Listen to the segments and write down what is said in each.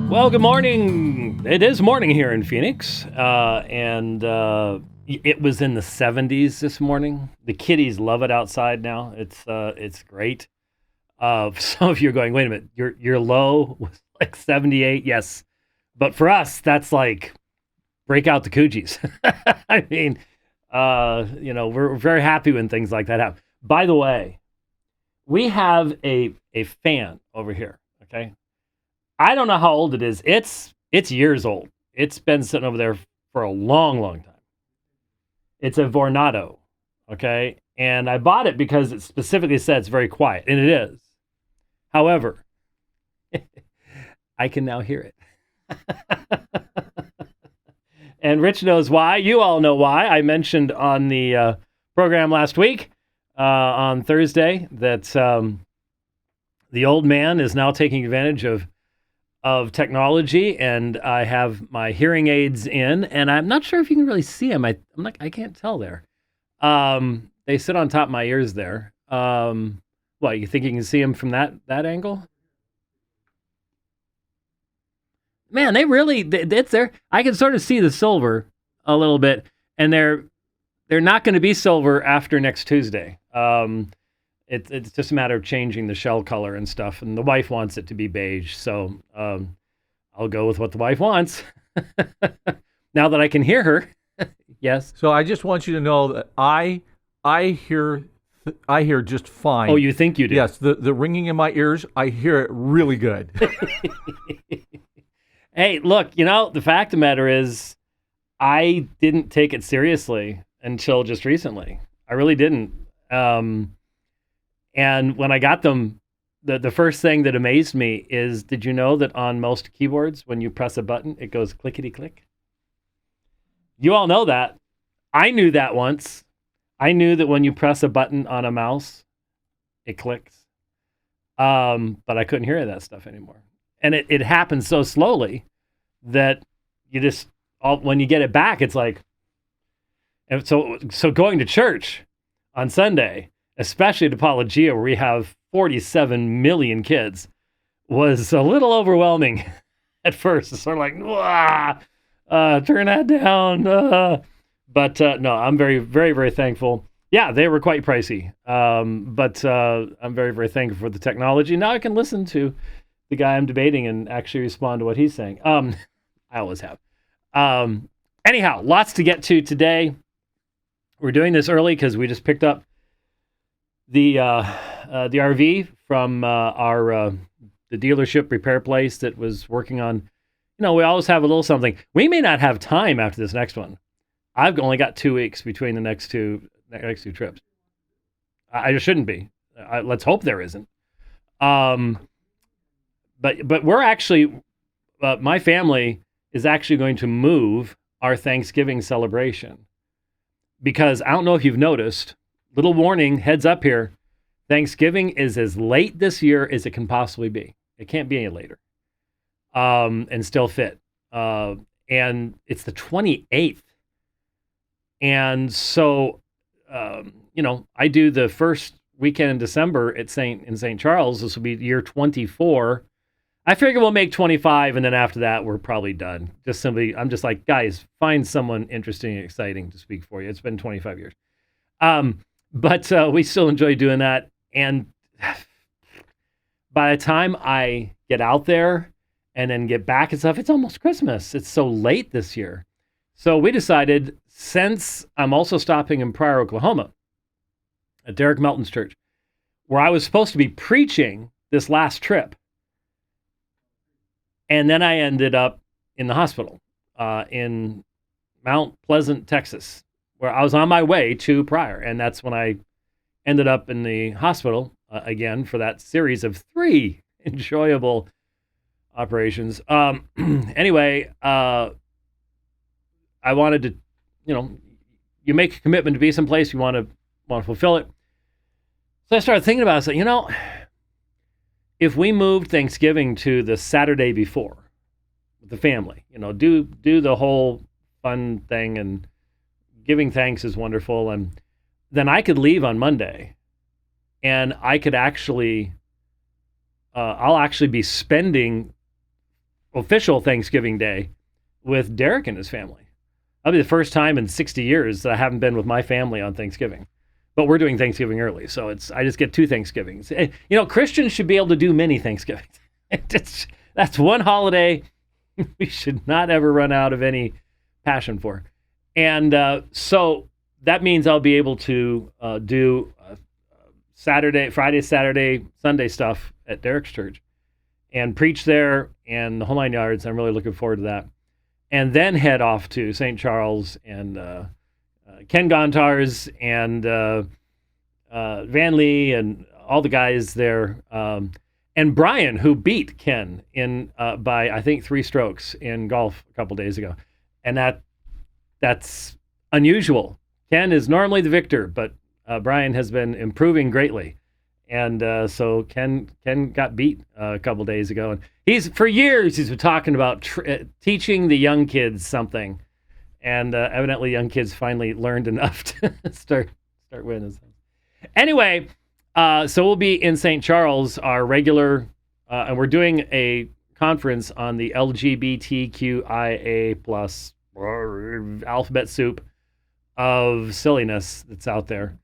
Well, good morning. It is morning here in Phoenix, and it was in the 70s this morning. The kiddies love it outside now. It's great. Some of you are going, wait a minute, your low was like 78, yes, but for us that's like break out the coogies. I mean, we're very happy when things like that happen. By the way, we have a fan over here. Okay. I don't know how old it is. It's years old. It's been sitting over there for a long, long time. It's a Vornado, okay? And I bought it because it specifically said it's very quiet, and it is. However, I can now hear it. And Rich knows why. You all know why. I mentioned on the program last week, on Thursday, that the old man is now taking advantage of technology, and I have my hearing aids in, and I'm not sure if you can really see them. I can't tell there. They sit on top of my ears there. What, you think you can see them from that angle? Man, it's there. I can sort of see the silver a little bit, and they're not going to be silver after next Tuesday. It's just a matter of changing the shell color and stuff, and the wife wants it to be beige, so I'll go with what the wife wants. Now that I can hear her, yes. So I just want you to know that I hear just fine. Oh, you think you do? Yes, the ringing in my ears, I hear it really good. Hey, look, the fact of the matter is, I didn't take it seriously until just recently. I really didn't. And when I got them, the first thing that amazed me is, did you know that on most keyboards, when you press a button, it goes clickety-click? You all know that. I knew that once. I knew that when you press a button on a mouse, it clicks. But I couldn't hear that stuff anymore. And it happens so slowly that you just, when you get it back, it's like, and so going to church on Sunday, especially at Apologia, where we have 47 million kids, was a little overwhelming at first. It's sort of like, turn that down. But no, I'm very, very, very thankful. Yeah, they were quite pricey, but I'm very, very thankful for the technology. Now I can listen to the guy I'm debating and actually respond to what he's saying. I always have. Anyhow, lots to get to today. We're doing this early because we just picked up the RV from the dealership repair place that was working on. We always have a little something. We may not have time after this next one. I've only got 2 weeks between the next two trips. I just shouldn't be. Let's hope there isn't. But we're actually, my family is actually going to move our Thanksgiving celebration, because I don't know if you've noticed. Little warning, heads up here. Thanksgiving is as late this year as it can possibly be. It can't be any later, and still fit. And it's the 28th. And so, I do the first weekend in December in St. Charles. This will be year 24. I figure we'll make 25, and then after that, we're probably done. I'm just like, guys, find someone interesting and exciting to speak for you. It's been 25 years. But we still enjoy doing that. And by the time I get out there and then get back and stuff, it's almost Christmas. It's so late this year. So we decided, since I'm also stopping in Pryor, Oklahoma, at Derek Melton's church, where I was supposed to be preaching this last trip, and then I ended up in the hospital in Mount Pleasant, Texas, where I was on my way to Pryor. And that's when I ended up in the hospital again for that series of 3 enjoyable operations. Anyway, I wanted to, you make a commitment to be someplace, you want to fulfill it. So I started thinking about it. I said, if we moved Thanksgiving to the Saturday before with the family, do the whole fun thing, and giving thanks is wonderful. And then I could leave on Monday, and I could actually, I'll actually be spending official Thanksgiving Day with Derek and his family. That'll be the first time in 60 years that I haven't been with my family on Thanksgiving. But we're doing Thanksgiving early, so I just get 2 Thanksgivings. Christians should be able to do many Thanksgivings. That's one holiday we should not ever run out of any passion for. And so that means I'll be able to do Friday, Saturday, Sunday stuff at Derek's church and preach there and the whole 9 yards. I'm really looking forward to that. And then head off to St. Charles and Ken Gontar's and Van Lee and all the guys there. And Brian, who beat Ken by, I think, 3 strokes in golf a couple days ago. And that's unusual. Ken is normally the victor, but Brian has been improving greatly. And so Ken got beat a couple days ago. And for years, he's been talking about teaching the young kids something. And evidently, young kids finally learned enough to start winning. Anyway, so we'll be in St. Charles, our regular, and we're doing a conference on the LGBTQIA plus alphabet soup of silliness that's out there,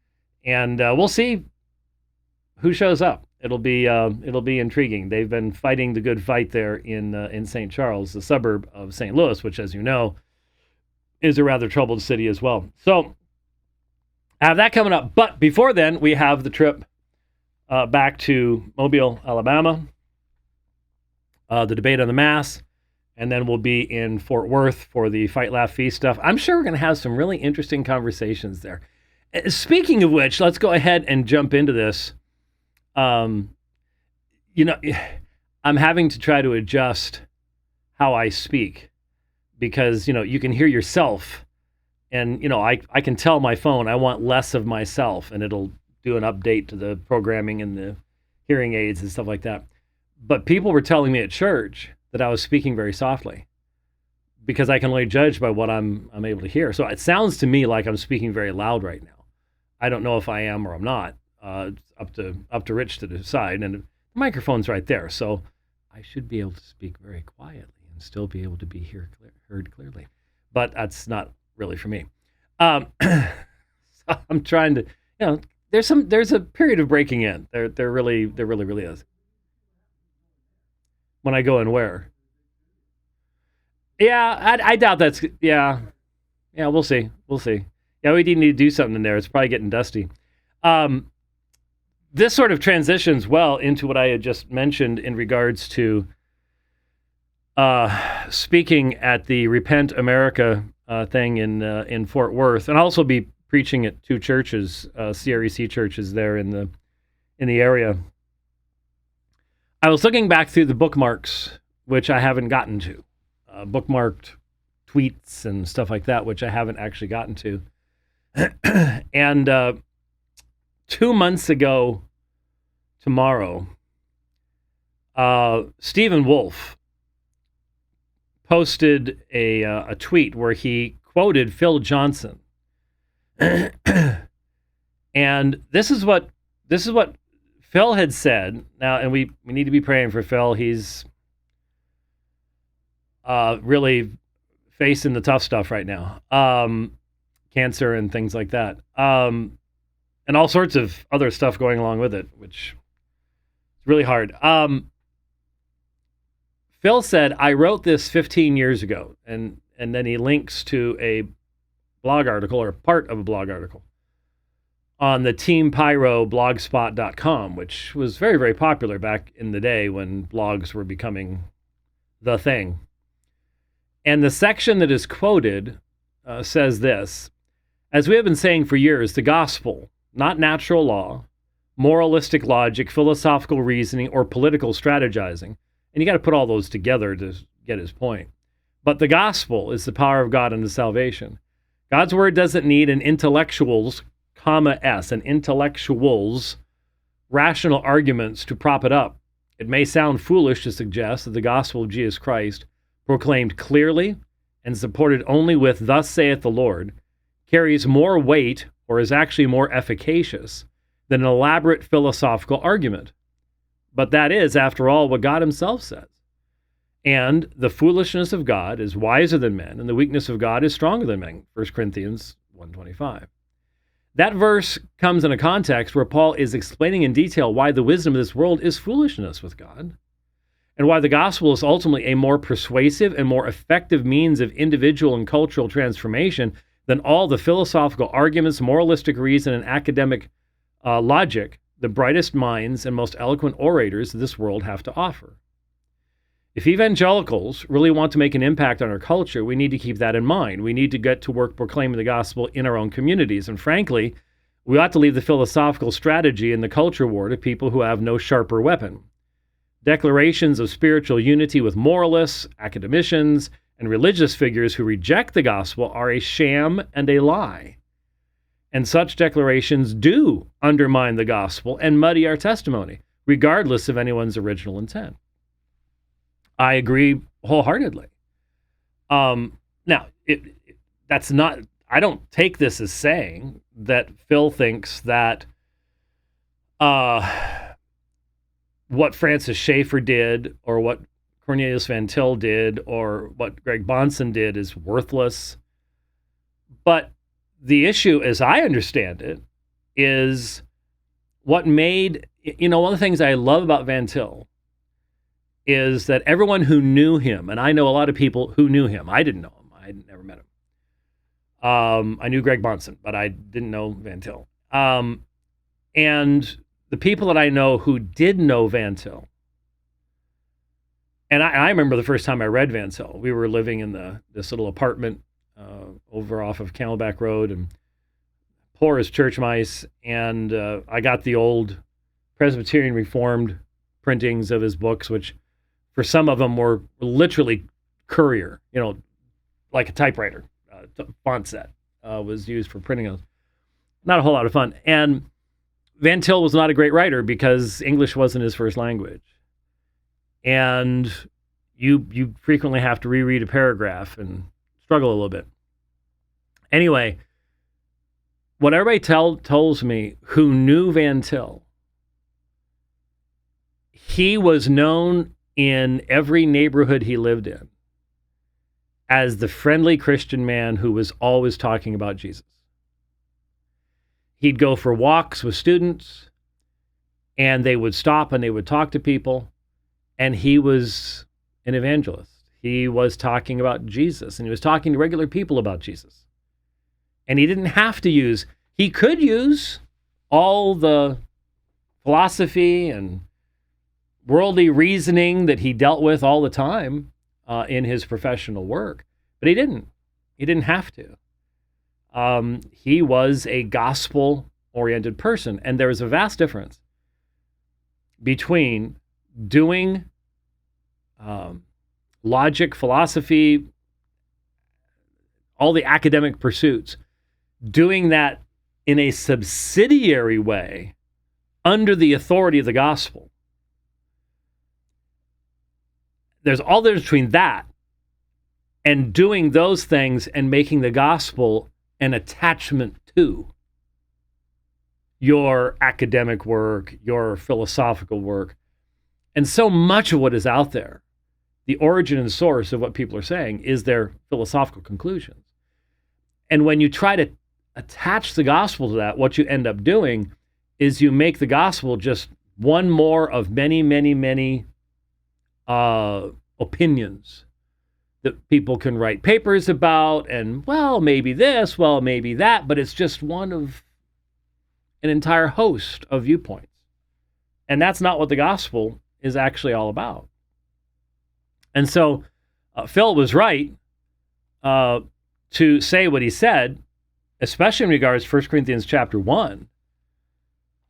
and we'll see who shows up. It'll be intriguing. They've been fighting the good fight there in St. Charles, the suburb of St. Louis, which, as you know, is a rather troubled city as well. So I have that coming up. But before then, we have the trip back to Mobile, Alabama, the debate on the Mass, and then we'll be in Fort Worth for the Fight, Laugh, Feast stuff. I'm sure we're going to have some really interesting conversations there. Speaking of which, let's go ahead and jump into this. I'm having to try to adjust how I speak because, you can hear yourself and, I can tell my phone I want less of myself and it'll do an update to the programming and the hearing aids and stuff like that. But people were telling me at church that I was speaking very softly because I can only judge by what I'm able to hear. So it sounds to me like I'm speaking very loud right now. I don't know if I am or I'm not. It's up to Rich to decide. And the microphone's right there. So I should be able to speak very quietly and still be able to be heard clearly. But that's not really for me. So I'm trying to, there's a period of breaking in. There really is. When I go and where? Yeah, I doubt that's, yeah, we'll see. Yeah, we need to do something in there. It's probably getting dusty. This sort of transitions well into what I had just mentioned in regards to speaking at the Repent America thing in Fort Worth, and I'll also be preaching at 2 churches, CREC churches there in the area. I was looking back through the bookmarks, which I haven't gotten to, bookmarked tweets and stuff like that, which I haven't actually gotten to. And 2 months ago tomorrow, Stephen Wolfe posted a tweet where he quoted Phil Johnson. And this is what Phil had said. Now, and we need to be praying for Phil. He's really facing the tough stuff right now. Cancer and things like that. And all sorts of other stuff going along with it, which is really hard. Phil said, I wrote this 15 years ago. And then he links to a blog article or part of a blog article on the Team Pyro blogspot.com, which was very, very popular back in the day when blogs were becoming the thing. And the section that is quoted says this: as we have been saying for years, the gospel, not natural law, moralistic logic, philosophical reasoning, or political strategizing, and you got to put all those together to get his point, but the gospel is the power of God unto salvation. God's word doesn't need an intellectual's rational arguments to prop it up. It may sound foolish to suggest that the gospel of Jesus Christ, proclaimed clearly and supported only with "Thus saith the Lord," carries more weight or is actually more efficacious than an elaborate philosophical argument. But that is, after all, what God himself says. And the foolishness of God is wiser than men, and the weakness of God is stronger than men. 1 Corinthians 1:25. That verse comes in a context where Paul is explaining in detail why the wisdom of this world is foolishness with God, and why the gospel is ultimately a more persuasive and more effective means of individual and cultural transformation than all the philosophical arguments, moralistic reason, and academic logic the brightest minds and most eloquent orators this world have to offer. If evangelicals really want to make an impact on our culture, we need to keep that in mind. We need to get to work proclaiming the gospel in our own communities. And frankly, we ought to leave the philosophical strategy and the culture war to people who have no sharper weapon. Declarations of spiritual unity with moralists, academicians, and religious figures who reject the gospel are a sham and a lie. And such declarations do undermine the gospel and muddy our testimony, regardless of anyone's original intent. I agree wholeheartedly. Now, that's not, I don't take this as saying that Phil thinks that what Francis Schaeffer did or what Cornelius Van Til did or what Greg Bahnsen did is worthless. But the issue, as I understand it, is what made, one of the things I love about Van Til is that everyone who knew him, and I know a lot of people who knew him. I didn't know him. I had never met him. I knew Greg Bahnsen, but I didn't know Van Til. And the people that I know who did know Van Til, and I remember the first time I read Van Til. We were living in this little apartment over off of Camelback Road, and poor as church mice, and I got the old Presbyterian Reformed printings of his books, which for some of them were literally courier, like a typewriter. Font set was used for printing those. Not a whole lot of fun. And Van Til was not a great writer because English wasn't his first language. And you frequently have to reread a paragraph and struggle a little bit. Anyway, what everybody tells me who knew Van Til, he was known in every neighborhood he lived in as the friendly Christian man who was always talking about Jesus. He'd go for walks with students, and they would stop and they would talk to people, and he was an evangelist. He was talking about Jesus, and he was talking to regular people about Jesus. And he didn't have to use, he could use all the philosophy and worldly reasoning that he dealt with all the time in his professional work, but he didn't. He didn't have to. He was a gospel-oriented person, and there is a vast difference between doing logic, philosophy, all the academic pursuits, doing that in a subsidiary way under the authority of the gospel. There's all the difference between that and doing those things and making the gospel an attachment to your academic work, your philosophical work. And so much of what is out there, the origin and source of what people are saying is their philosophical conclusions. And when you try to attach the gospel to that, what you end up doing is you make the gospel just one more of many, many, many opinions that people can write papers about, and well, maybe this, well, maybe that, but it's just one of an entire host of viewpoints. And that's not what the gospel is actually all about. And so Phil was right to say what he said, especially in regards to 1 Corinthians chapter 1.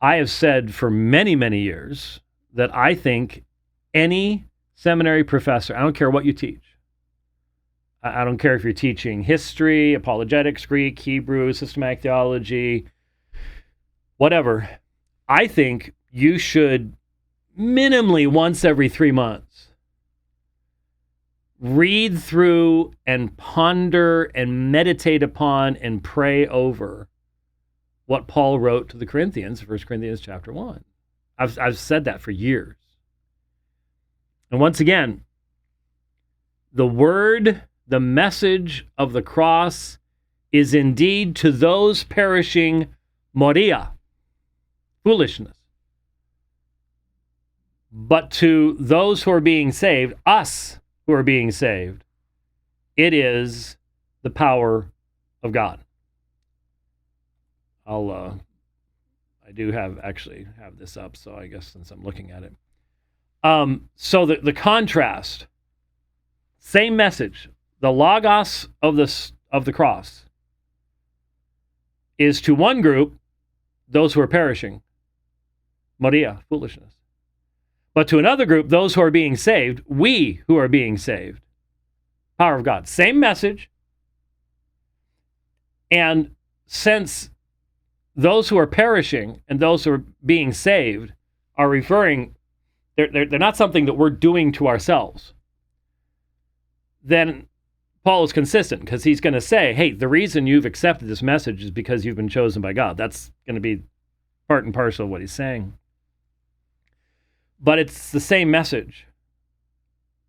I have said for many, many years that I think any seminary professor, I don't care what you teach. I don't care if you're teaching history, apologetics, Greek, Hebrew, systematic theology, whatever. I think you should minimally once every 3 months read through and ponder and meditate upon and pray over what Paul wrote to the Corinthians, 1 Corinthians chapter 1. I've said that for years. And once again, the word, the message of the cross is indeed to those perishing moria, foolishness. But to those who are being saved, us who are being saved, it is the power of God. I do have this up, so I guess since I'm looking at it. So the contrast, same message, the logos of the cross is to one group, those who are perishing, moria, foolishness. But to another group, those who are being saved, we who are being saved, power of God. Same message. And since those who are perishing and those who are being saved are referring, they're not something that we're doing to ourselves, then Paul is consistent because he's going to say, hey, the reason you've accepted this message is because you've been chosen by God. That's going to be part and parcel of what he's saying. But it's the same message.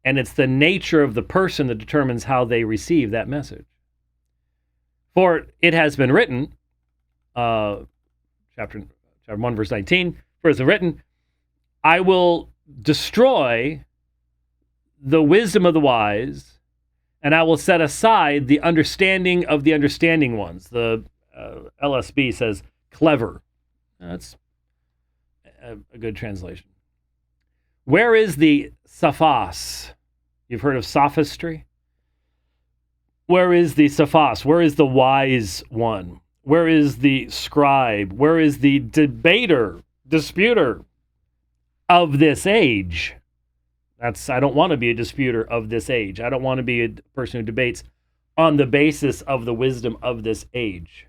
And it's the nature of the person that determines how they receive that message. For it has been written, chapter 1, verse 19, for it has been written, I will destroy the wisdom of the wise, and I will set aside the understanding of the understanding ones. The LSB says clever. That's a good translation. Where is the Saphos? You've heard of sophistry? Where is the Saphos? Where is the wise one? Where is the scribe? Where is the disputer of this age? I don't want to be a disputer of this age. I don't want to be a person who debates on the basis of the wisdom of this age.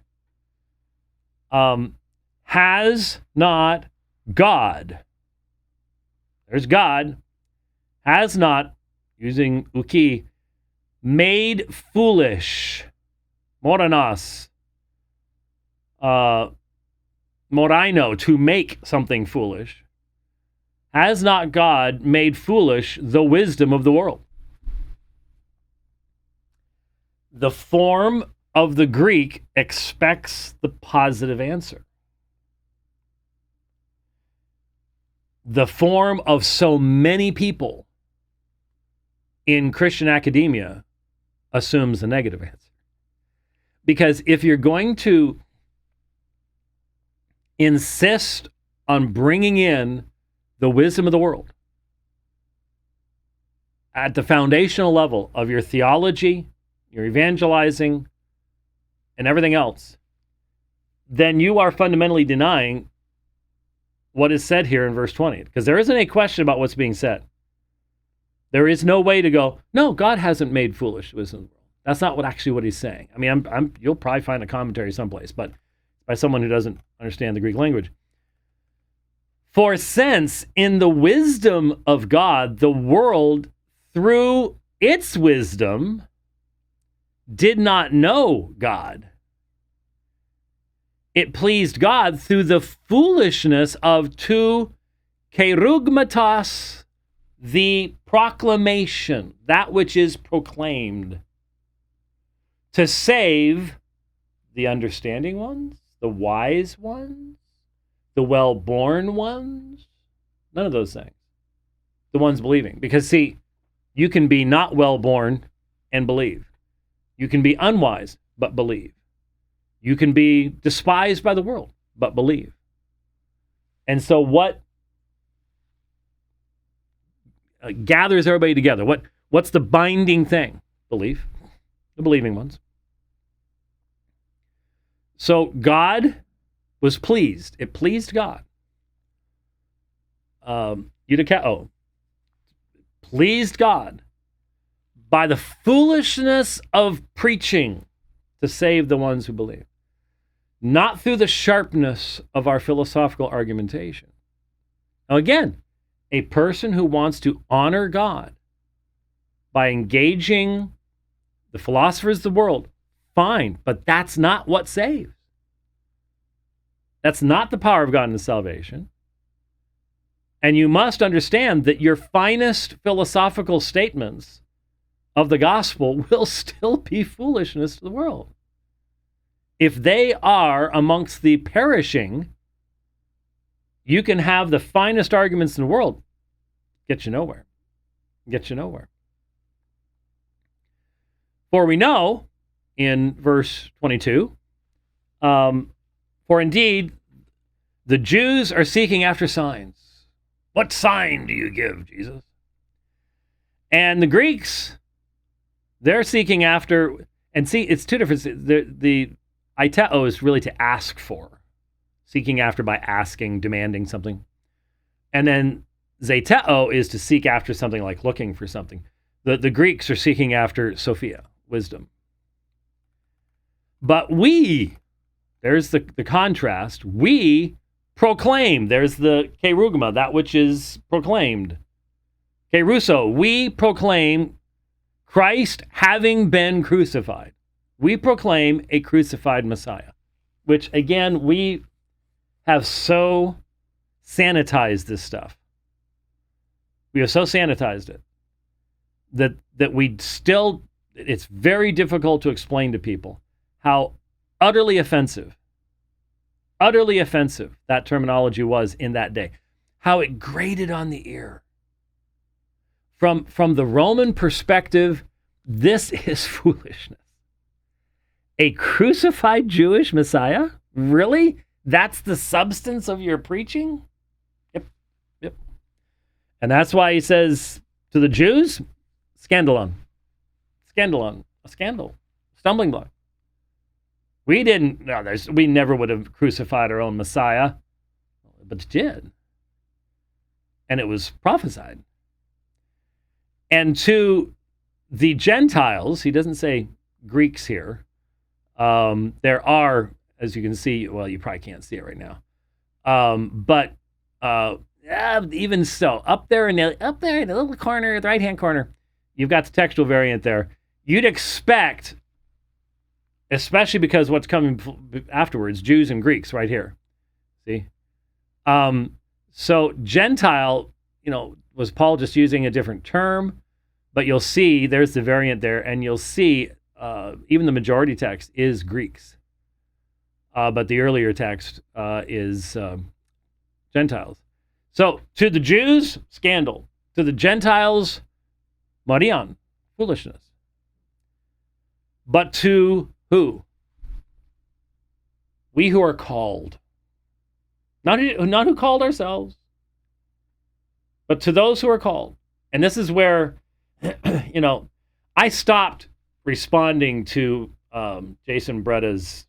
Has not God, there's God, has not, using uki, made foolish, moranos, morino, to make something foolish. Has not God made foolish the wisdom of the world? The form of the Greek expects the positive answer. The form of so many people in Christian academia assumes the negative answer. Because if you're going to insist on bringing in the wisdom of the world at the foundational level of your theology, your evangelizing, and everything else, then you are fundamentally denying what is said here in verse 20. Because there isn't a question about what's being said. There is no way to go, no, God hasn't made foolish wisdom of the world. That's not what he's saying. I mean, you'll probably find a commentary someplace, but by someone who doesn't understand the Greek language. For since in the wisdom of God, the world, through its wisdom, did not know God, it pleased God through the foolishness of to kerugmatos, the proclamation, that which is proclaimed, to save the understanding ones, the wise ones, the well-born ones, none of those things. The ones believing. Because, see, you can be not well-born and believe. You can be unwise, but believe. You can be despised by the world, but believe. And so what gathers everybody together? What's the binding thing? Belief. The believing ones. So God was pleased. It pleased God. Pleased God by the foolishness of preaching to save the ones who believe. Not through the sharpness of our philosophical argumentation. Now again, a person who wants to honor God by engaging the philosophers of the world, fine, but that's not what saves. That's not the power of God in salvation. And you must understand that your finest philosophical statements of the gospel will still be foolishness to the world. If they are amongst the perishing, you can have the finest arguments in the world. Get you nowhere. Get you nowhere. For we know, in verse 22, for indeed, the Jews are seeking after signs. What sign do you give, Jesus? And the Greeks, they're seeking after, and see, it's two different. The aiteo is really to ask for, seeking after by asking, demanding something. And then zeteo is to seek after something, like looking for something. The Greeks are seeking after Sophia, wisdom. But we, there's the contrast, we proclaim, there's the kerugma, that which is proclaimed. Keruso, we proclaim Christ having been crucified. We proclaim a crucified Messiah, which again, we have so sanitized this stuff. We have so sanitized it that we still, it's very difficult to explain to people how utterly offensive that terminology was in that day. How it grated on the ear. From the Roman perspective, this is foolishness. A crucified Jewish Messiah? Really? That's the substance of your preaching? Yep. And that's why he says to the Jews, scandalon, a scandal, stumbling block. We never would have crucified our own Messiah, but it did. And it was prophesied. And to the Gentiles, he doesn't say Greeks here. There are, as you can see, well, you probably can't see it right now. But even so, up there in the little corner, the right-hand corner, you've got the textual variant there. You'd expect, especially because what's coming afterwards, Jews and Greeks right here. See? So Gentile, was Paul just using a different term? But you'll see, there's the variant there, and you'll see even the majority text is Greeks. But the earlier text is Gentiles. So to the Jews, scandal. To the Gentiles, Marian, foolishness. But to who? We who are called. Not who called ourselves, but to those who are called. And this is where, I stopped responding to Jason Bretta's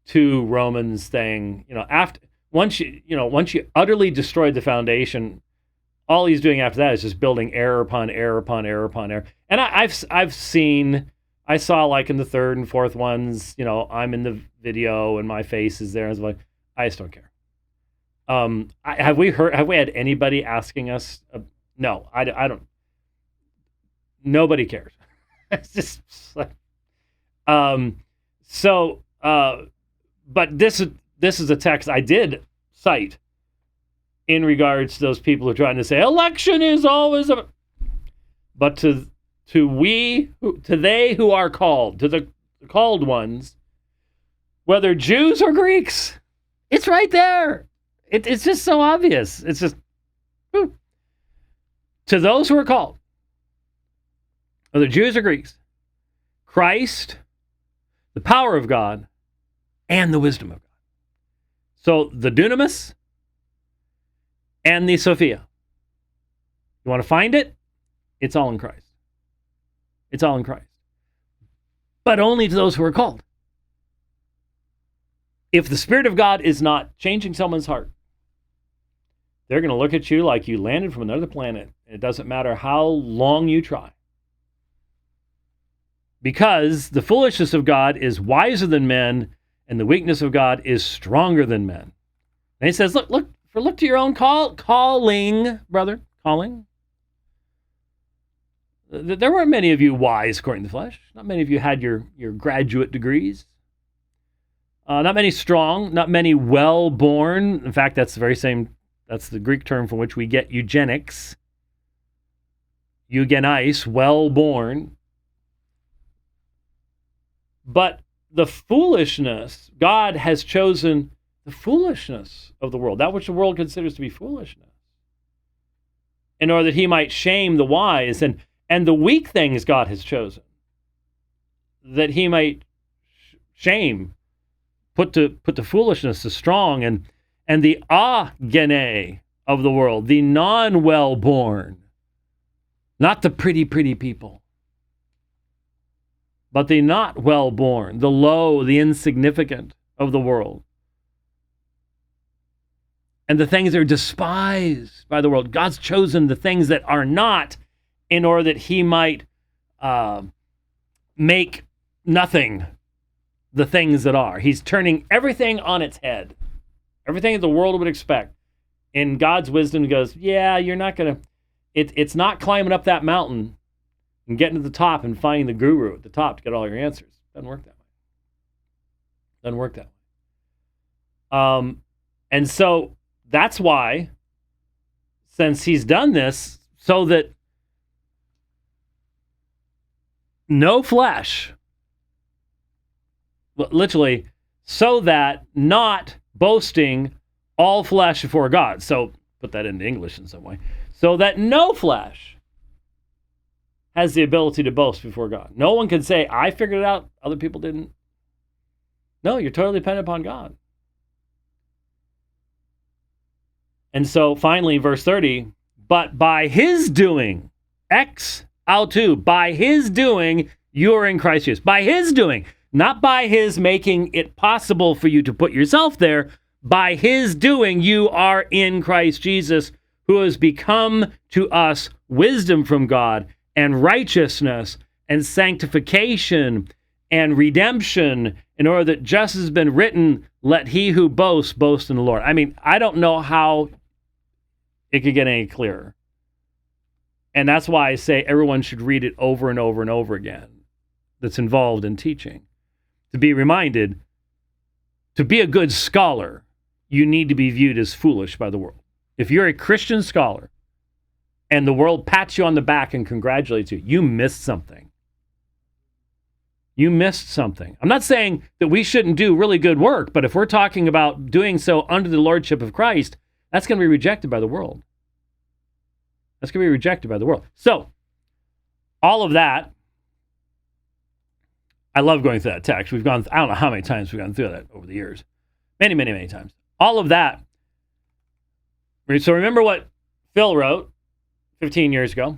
2 Romans thing. Once you utterly destroyed the foundation, all he's doing after that is just building error upon error upon error upon error. And I saw like in the 3rd and 4th ones, I'm in the video and my face is there. I was like, I just don't care. Have we had anybody asking us? No, I don't. Nobody cares. It's just like, but this is a text I did cite in regards to those people who are trying to say election is always but to they who are called, to the called ones, whether Jews or Greeks, it's right there. It's just so obvious. It's just, to those who are called, whether Jews or Greeks, Christ, the power of God, and the wisdom of God. So the dunamis and the Sophia. You want to find it? It's all in Christ. It's all in Christ. But only to those who are called. If the Spirit of God is not changing someone's heart, they're going to look at you like you landed from another planet. It doesn't matter how long you try. Because the foolishness of God is wiser than men, and the weakness of God is stronger than men. And he says, look to your own calling, brother, calling. There weren't many of you wise according to the flesh. Not many of you had your graduate degrees. Not many strong, not many well-born. In fact, that's the Greek term from which we get eugenics. eugenis, well-born. But the foolishness, God has chosen the foolishness of the world, that which the world considers to be foolishness, in order that he might shame the wise, and the weak things God has chosen, that he might shame, put to foolishness the strong, and the agene of the world, the non-well-born, not the pretty people, but the not well-born, the low, the insignificant of the world, and the things that are despised by the world. God's chosen the things that are not in order that he might make nothing the things that are. He's turning everything on its head. Everything that the world would expect. In God's wisdom, he goes, yeah, you're not going to, it's not climbing up that mountain and getting to the top and finding the guru at the top to get all your answers. Doesn't work that way. Doesn't work that way. And so that's why, since he's done this, so that no flesh, literally, so that not boasting all flesh before God. So put that into English in some way. So that no flesh has the ability to boast before God. No one can say, I figured it out, other people didn't. No, you're totally dependent upon God. And so finally, verse 30, but by his doing, ex autou, by his doing, you are in Christ Jesus. By his doing, not by his making it possible for you to put yourself there. By his doing, you are in Christ Jesus, who has become to us wisdom from God and righteousness and sanctification and redemption, in order that just as has been written, let he who boasts boast in the Lord. I mean, I don't know how it could get any clearer. And that's why I say everyone should read it over and over and over again that's involved in teaching. To be reminded, to be a good scholar, you need to be viewed as foolish by the world. If you're a Christian scholar and the world pats you on the back and congratulates you, you missed something. You missed something. I'm not saying that we shouldn't do really good work, but if we're talking about doing so under the lordship of Christ, that's going to be rejected by the world. That's going to be rejected by the world. So, all of that, I love going through that text. We've gone, I don't know how many times we've gone through that over the years. Many, many, many times. All of that. So remember what Phil wrote 15 years ago.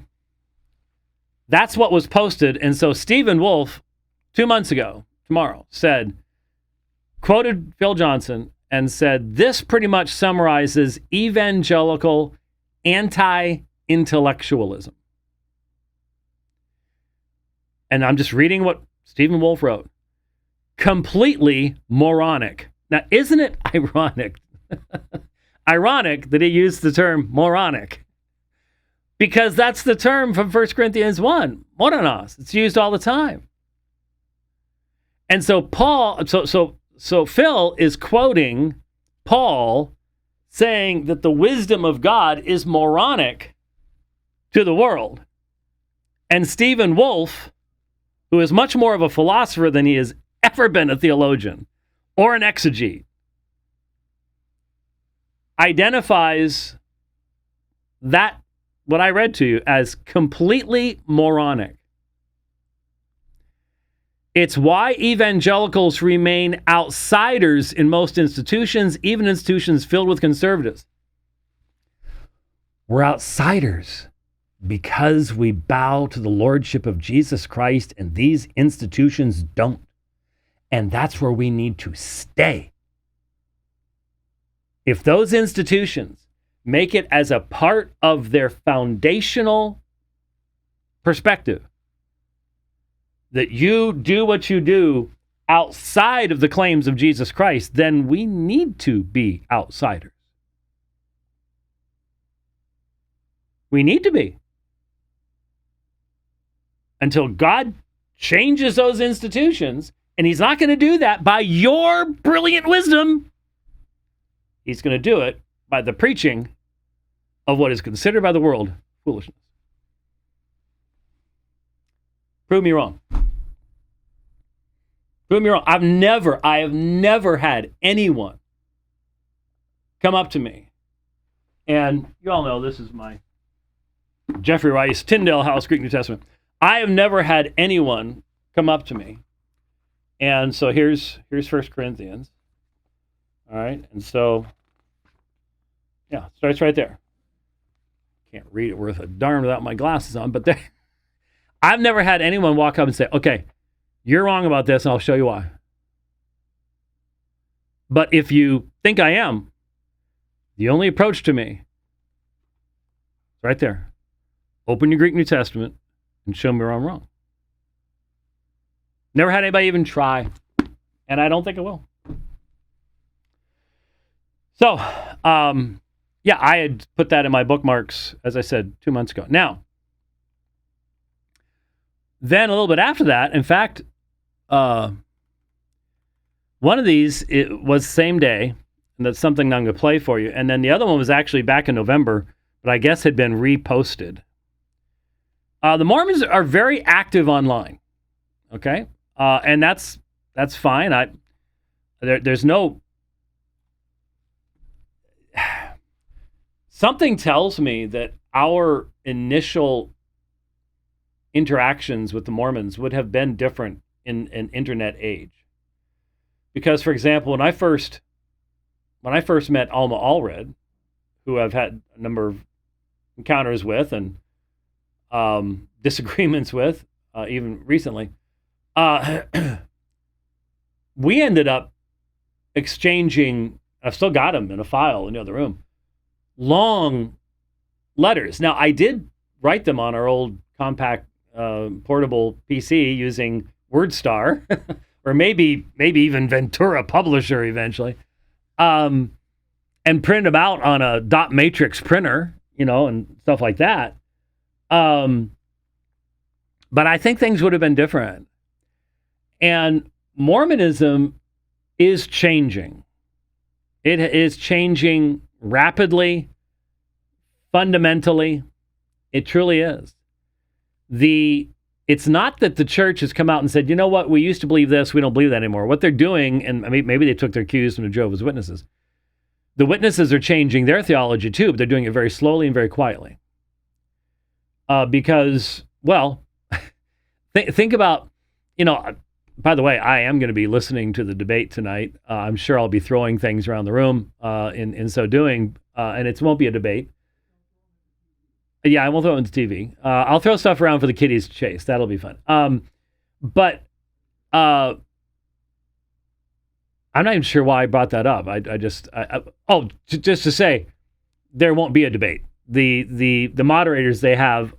That's what was posted. And so Stephen Wolfe, 2 months ago, tomorrow, quoted Phil Johnson and said, this pretty much summarizes evangelical anti-intellectualism. And I'm just reading what Stephen Wolfe wrote. Completely moronic. Now, isn't it ironic? Ironic that he used the term moronic. Because that's the term from 1 Corinthians 1, moronos. It's used all the time. And so So Phil is quoting Paul saying that the wisdom of God is moronic to the world. And Stephen Wolfe, who is much more of a philosopher than he has ever been a theologian or an exegete, identifies that, what I read to you, as completely moronic. It's why evangelicals remain outsiders in most institutions, even institutions filled with conservatives. We're outsiders because we bow to the lordship of Jesus Christ, and these institutions don't. And that's where we need to stay. If those institutions make it as a part of their foundational perspective that you do what you do outside of the claims of Jesus Christ, then we need to be outsiders. We need to be. Until God changes those institutions, and he's not going to do that by your brilliant wisdom. He's going to do it by the preaching of what is considered by the world foolishness. Prove me wrong. Prove me wrong. I have never had anyone come up to me, and you all know this is my Jeffrey Rice, Tyndale House, Greek New Testament. I have never had anyone come up to me, and so here's 1 Corinthians. All right, and so, yeah, starts right there. Can't read it worth a darn without my glasses on, but there, I've never had anyone walk up and say, okay, you're wrong about this, and I'll show you why. But if you think I am, the only approach to me is right there. Open your Greek New Testament and show me where I'm wrong. Never had anybody even try, and I don't think it will. So, yeah, I had put that in my bookmarks, as I said, 2 months ago. Now, then a little bit after that, in fact, one of these, it was same day, and that's something I'm going to play for you. And then the other one was actually back in November, but I guess had been reposted. The Mormons are very active online, okay? And that's fine. There's no... Something tells me that our initial interactions with the Mormons would have been different in an internet age. Because, for example, when I first met Alma Allred, who I've had a number of encounters with and disagreements with, even recently, we ended up exchanging, I've still got them in a file in the other room, long letters. Now, I did write them on our old compact portable PC using WordStar, or maybe even Ventura Publisher eventually, and print them out on a dot matrix printer, and stuff like that. But I think things would have been different. And Mormonism is changing. It is changing rapidly, fundamentally. It truly is. It's not that the church has come out and said, you know what, we used to believe this, we don't believe that anymore. What they're doing, and maybe they took their cues from the Jehovah's Witnesses. The witnesses are changing their theology too, but they're doing it very slowly and very quietly. Because, well, think about, by the way, I am going to be listening to the debate tonight. I'm sure I'll be throwing things around the room in so doing, and it won't be a debate. Yeah, I won't throw it into TV. I'll throw stuff around for the kiddies to chase. That'll be fun. But I'm not even sure why I brought that up. Just to say, there won't be a debate. The moderators they have,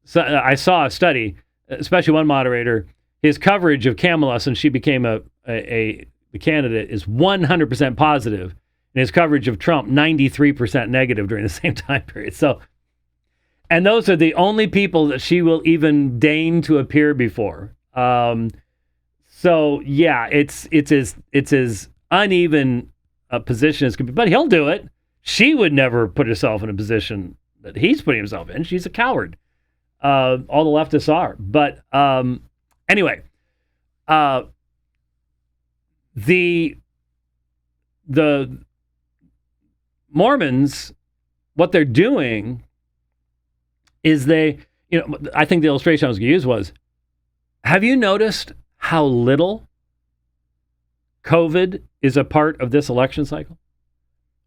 so I saw a study, especially one moderator, his coverage of Kamala since she became the candidate is 100% positive, and his coverage of Trump 93% negative during the same time period. So, and those are the only people that she will even deign to appear before. So yeah, it's as uneven a position as could be, but he'll do it. She would never put herself in a position that he's putting himself in. She's a coward. All the leftists are. But anyway, the Mormons, what they're doing is I think the illustration I was going to use was, have you noticed how little COVID is a part of this election cycle?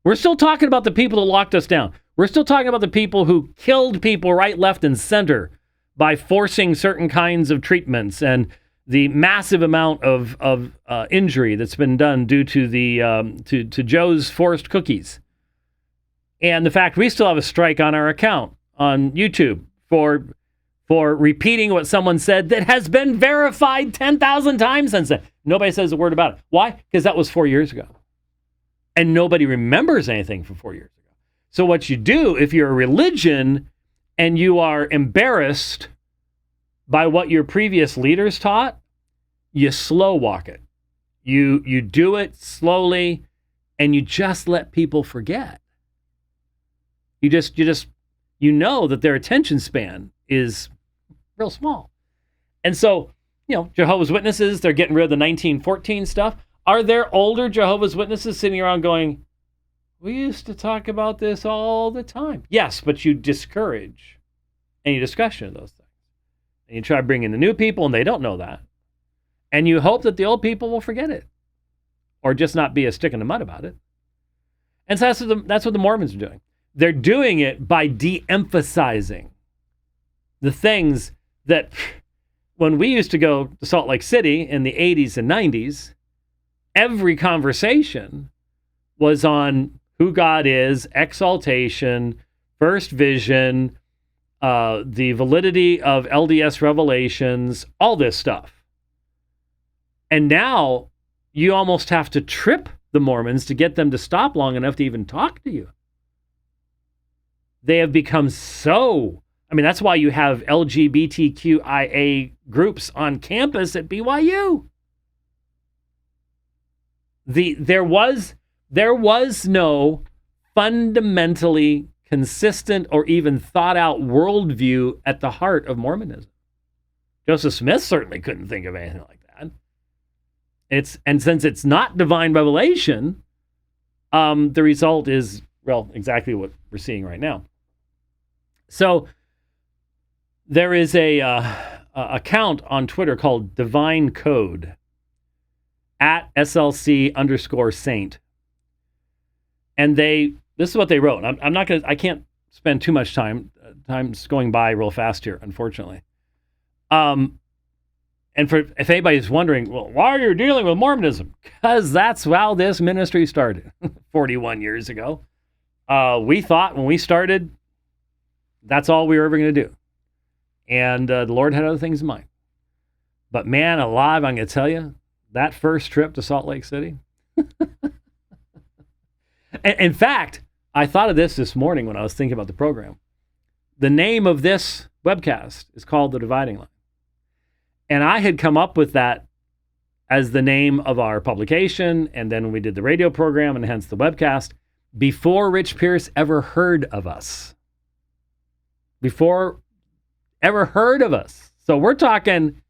We're still talking about the people that locked us down. We're still talking about the people who killed people right, left, and center by forcing certain kinds of treatments, and the massive amount of injury that's been done due to to Joe's forced cookies, and the fact we still have a strike on our account on YouTube for repeating what someone said that has been verified 10,000 times since then. Nobody says a word about it. Why? Because that was 4 years ago. And nobody remembers anything from 4 years ago. So what you do, if you're a religion and you are embarrassed by what your previous leaders taught, you slow walk it. You do it slowly, and you just let people forget. You know that their attention span is real small. And so, Jehovah's Witnesses, they're getting rid of the 1914 stuff. Are there older Jehovah's Witnesses sitting around going, we used to talk about this all the time? Yes, but you discourage any discussion of those things. And you try to bring in the new people, and they don't know that. And you hope that the old people will forget it, or just not be a stick in the mud about it. And so that's what the Mormons are doing. They're doing it by de-emphasizing the things that, when we used to go to Salt Lake City in the 80s and 90s, every conversation was on who God is, exaltation, first vision, the validity of LDS revelations, all this stuff. And now you almost have to trip the Mormons to get them to stop long enough to even talk to you. They have become so, that's why you have LGBTQIA groups on campus at BYU. There was no fundamentally consistent or even thought out worldview at the heart of Mormonism. Joseph Smith certainly couldn't think of anything like that. And since it's not divine revelation, the result is, exactly what we're seeing right now. So there is a account on Twitter called Divine Code at SLC_saint. And this is what they wrote. I can't spend too much time. Time's going by real fast here, unfortunately. And if anybody's wondering, well, why are you dealing with Mormonism? Because that's how this ministry started 41 years ago. We thought when we started, that's all we were ever going to do. And the Lord had other things in mind. But man alive, I'm going to tell you, that first trip to Salt Lake City. In fact, I thought of this morning when I was thinking about the program. The name of this webcast is called The Dividing Line. And I had come up with that as the name of our publication, and then we did the radio program, and hence the webcast, before Rich Pierce ever heard of us. Before ever heard of us. So we're talking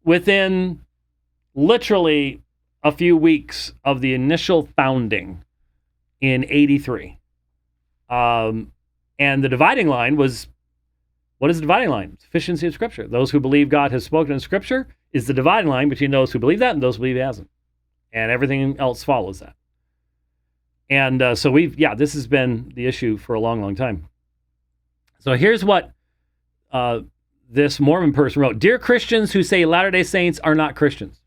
within literally a few weeks of the initial founding in 83. And the dividing line was, what is the dividing line? Sufficiency of Scripture. Those who believe God has spoken in Scripture is the dividing line between those who believe that and those who believe he hasn't. And everything else follows that. And so this has been the issue for a long, long time. So here's what this Mormon person wrote. Dear Christians who say Latter-day Saints are not Christians.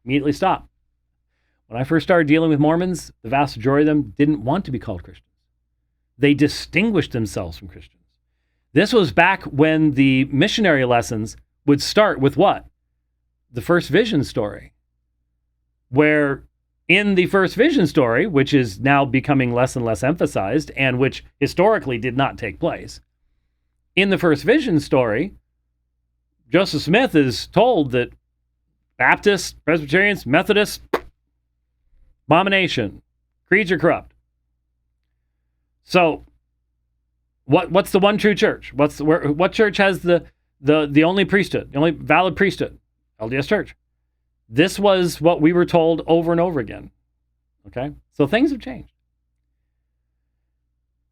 Immediately stop. When I first started dealing with Mormons, the vast majority of them didn't want to be called Christians. They distinguished themselves from Christians. This was back when the missionary lessons would start with what? The first vision story. Where in the first vision story, which is now becoming less and less emphasized, and which historically did not take place, in the first vision story, Joseph Smith is told that Baptists, Presbyterians, Methodists, abomination, creeds are corrupt. So, what's the one true church? What church has the only priesthood, the only valid priesthood? LDS Church. This was what we were told over and over again. Okay? So things have changed.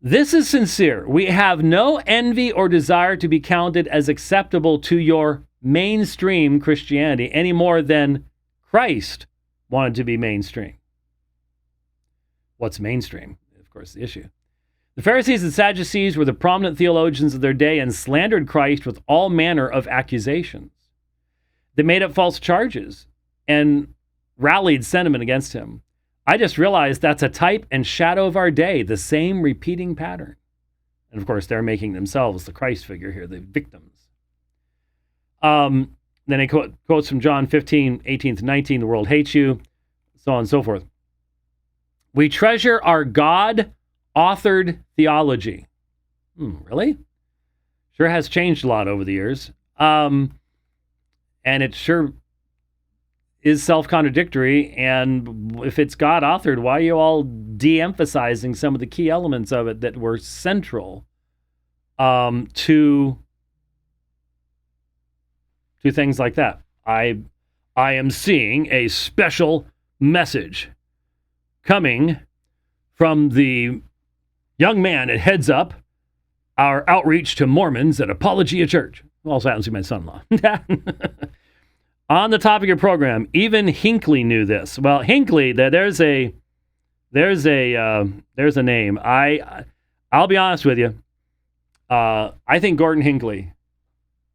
This is sincere. We have no envy or desire to be counted as acceptable to your mainstream Christianity any more than Christ wanted to be mainstream. What's mainstream? Of course, the issue. The Pharisees and Sadducees were the prominent theologians of their day and slandered Christ with all manner of accusations. They made up false charges and rallied sentiment against him. I just realized that's a type and shadow of our day, the same repeating pattern. And of course, they're making themselves the Christ figure here, the victims. Then he quotes from John 15:18-19, the world hates you, so on and so forth. We treasure our God-authored theology. Really? Sure has changed a lot over the years. And it sure is self-contradictory, and if it's God-authored, why are you all de-emphasizing some of the key elements of it that were central to to things like that. I am seeing a special message coming from the young man that heads up our outreach to Mormons at Apologia Church. Also happens to be my son-in-law. On the topic of program, even Hinckley knew this. Well, Hinckley, there's a name. I'll be honest with you. I think Gordon Hinckley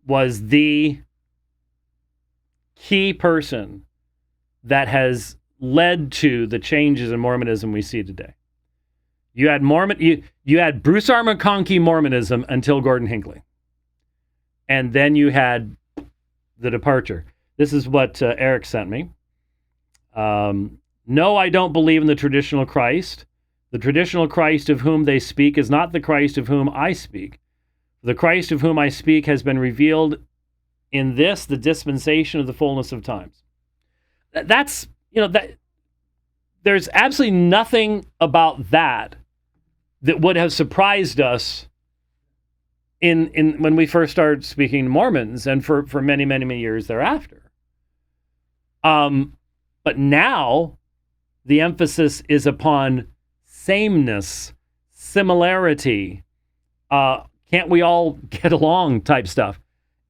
was the key person that has led to the changes in Mormonism we see today. You had you had Bruce R. McConkie Mormonism until Gordon Hinckley. And then you had the departure. This is what Eric sent me. No, I don't believe in the traditional Christ. The traditional Christ of whom they speak is not the Christ of whom I speak. The Christ of whom I speak has been revealed in this, the dispensation of the fullness of times. That's, there's absolutely nothing about that would have surprised us in when we first started speaking to Mormons and for many, many, many years thereafter. But now the emphasis is upon sameness, similarity, can't we all get along type stuff.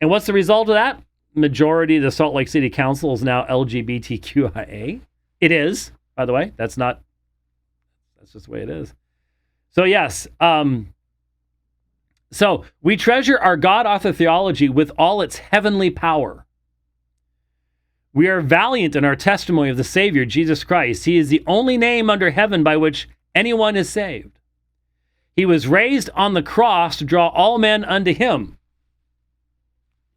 And what's the result of that? Majority of the Salt Lake City Council is now LGBTQIA. It is, by the way. That's just the way it is. So yes, so we treasure our God-author theology with all its heavenly power. We are valiant in our testimony of the Savior, Jesus Christ. He is the only name under heaven by which anyone is saved. He was raised on the cross to draw all men unto him.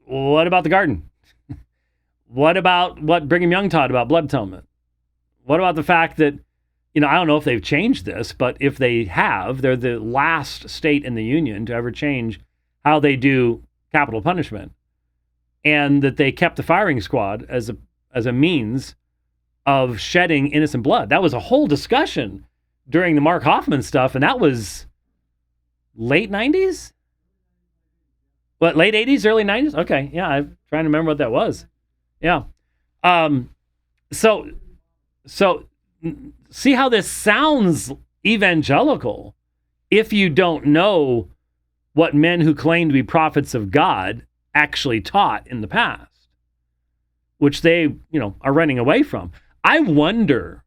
What about the garden? What about what Brigham Young taught about blood atonement? What about the fact that, I don't know if they've changed this, but if they have, they're the last state in the Union to ever change how they do capital punishment. And that they kept the firing squad as a means of shedding innocent blood. That was a whole discussion during the Mark Hoffman stuff, and that was late 90s? What, late 80s, early 90s? Okay, yeah, I'm trying to remember what that was. Yeah. So see how this sounds evangelical if you don't know what men who claim to be prophets of God actually taught in the past, which they, are running away from. I wonder,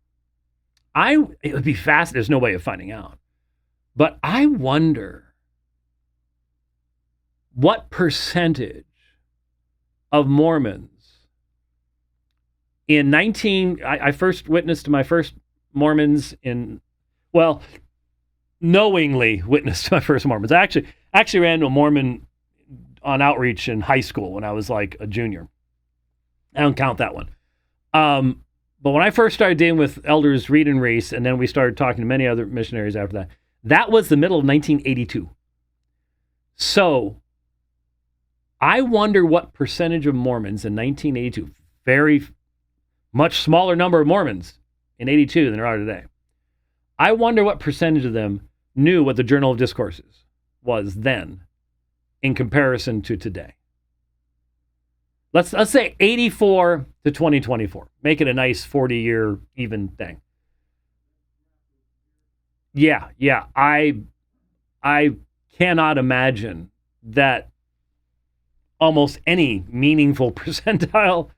it would be fast, there's no way of finding out, but I wonder what percentage of Mormons I first witnessed my first Mormons knowingly witnessed my first Mormons. I actually ran to a Mormon on outreach in high school when I was like a junior. I don't count that one. But when I first started dealing with elders Reed and Reese, and then we started talking to many other missionaries after that, that was the middle of 1982. So I wonder what percentage of Mormons in 1982, very much smaller number of Mormons in 82 than there are today. I wonder what percentage of them knew what the Journal of Discourses was then in comparison to today. Let's say 84 to 2024. Make it a nice 40-year even thing. Yeah. I cannot imagine that almost any meaningful percentile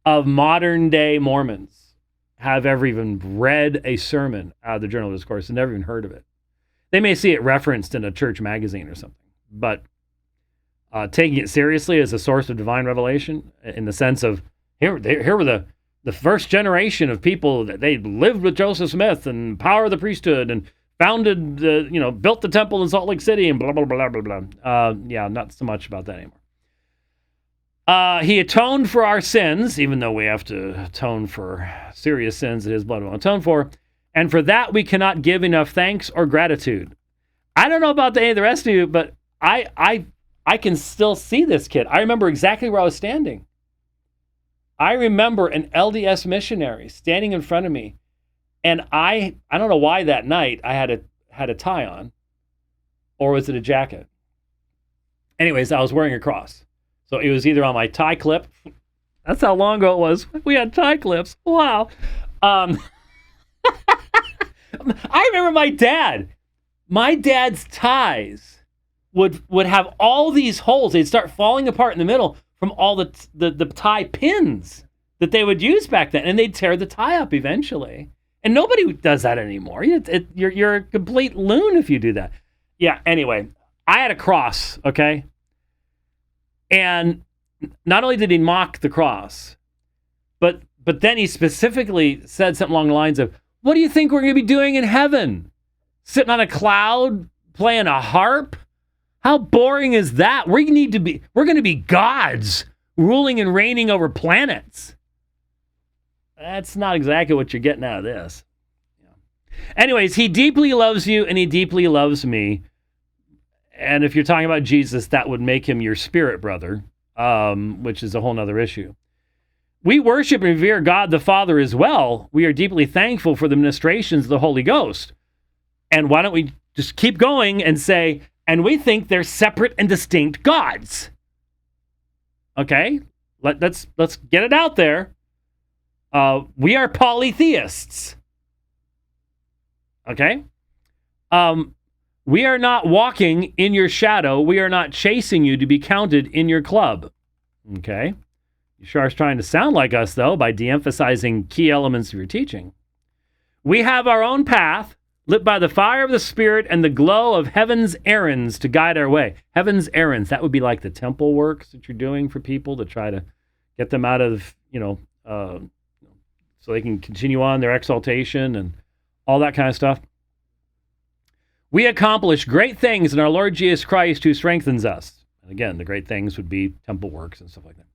of modern day Mormons have ever even read a sermon out of the Journal of Discourse and never even heard of it. They may see it referenced in a church magazine or something, but taking it seriously as a source of divine revelation in the sense of here were the first generation of people that they lived with Joseph Smith and power of the priesthood and founded built the temple in Salt Lake City and blah, blah, blah, blah, blah. Yeah, not so much about that anymore. He atoned for our sins, even though we have to atone for serious sins that his blood will atone for. And for that, we cannot give enough thanks or gratitude. I don't know about any of the rest of you, but I can still see this kid. I remember exactly where I was standing. I remember an LDS missionary standing in front of me. And I don't know why that night I had a tie on. Or was it a jacket? Anyways, I was wearing a cross. So it was either on my tie clip. That's how long ago it was. We had tie clips. Wow. I remember my dad. My dad's ties would have all these holes. They'd start falling apart in the middle from all the tie pins that they would use back then, and they'd tear the tie up eventually. And nobody does that anymore. You're a complete loon if you do that. Yeah. Anyway, I had a cross. Okay. And not only did he mock the cross, but then he specifically said something along the lines of, "What do you think we're going to be doing in heaven? Sitting on a cloud playing a harp? How boring is that? We're going to be gods ruling and reigning over planets." That's not exactly what you're getting out of this. Anyways, he deeply loves you and he deeply loves me. And if you're talking about Jesus, that would make him your spirit brother, which is a whole nother issue. We worship and revere God the Father as well. We are deeply thankful for the ministrations of the Holy Ghost. And why don't we just keep going and say, and we think they're separate and distinct gods. Okay? Let's get it out there. We are polytheists. Okay? We are not walking in your shadow. We are not chasing you to be counted in your club. Okay? You sure are trying to sound like us, though, by de-emphasizing key elements of your teaching. We have our own path, lit by the fire of the Spirit and the glow of heaven's errands to guide our way. Heaven's errands, that would be like the temple works that you're doing for people to try to get them out of, so they can continue on their exaltation and all that kind of stuff. We accomplish great things in our Lord Jesus Christ who strengthens us. And again, the great things would be temple works and stuff like that.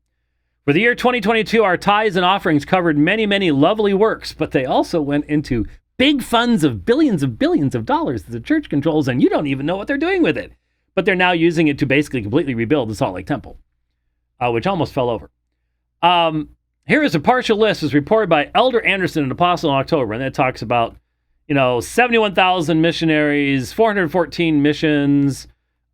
For the year 2022, our tithes and offerings covered many, many lovely works, but they also went into big funds of billions of dollars that the church controls, and you don't even know what they're doing with it. But they're now using it to basically completely rebuild the Salt Lake Temple, which almost fell over. Here is a partial list as reported by Elder Anderson, an apostle in October, and it talks about 71,000 missionaries, 414 missions,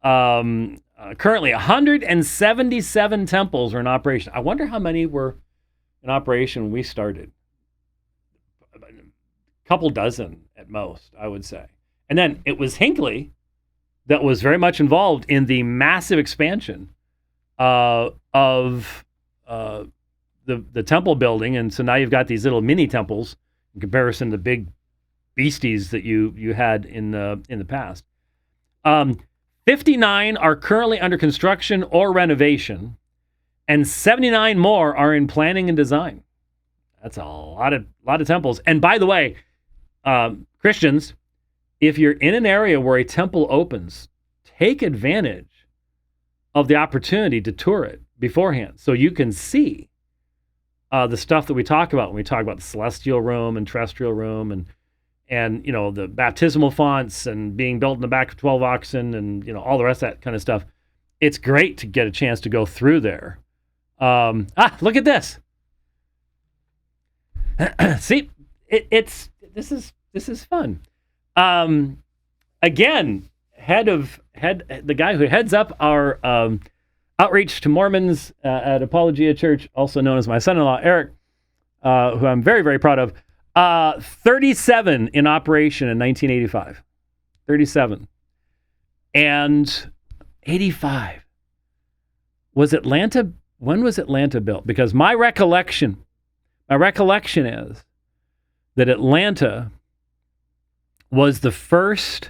currently 177 temples are in operation. I wonder how many were in operation when we started. A couple dozen at most, I would say. And then it was Hinckley that was very much involved in the massive expansion of the temple building. And so now you've got these little mini temples in comparison to big beasties that you had in the past. 59 are currently under construction or renovation, and 79 more are in planning and design. That's a lot of temples. And by the way, Christians, if you're in an area where a temple opens, take advantage of the opportunity to tour it beforehand so you can see the stuff that we talk about when we talk about the celestial room and terrestrial room and the baptismal fonts and being built in the back of 12 oxen and all the rest of that kind of stuff. It's great to get a chance to go through there. Look at this. See, this is fun. Again, the guy who heads up our outreach to Mormons at Apologia Church, also known as my son-in-law Eric, who I'm very, very proud of. 37 in operation in 1985. 37. And 85. When was Atlanta built? Because my recollection is that Atlanta was the first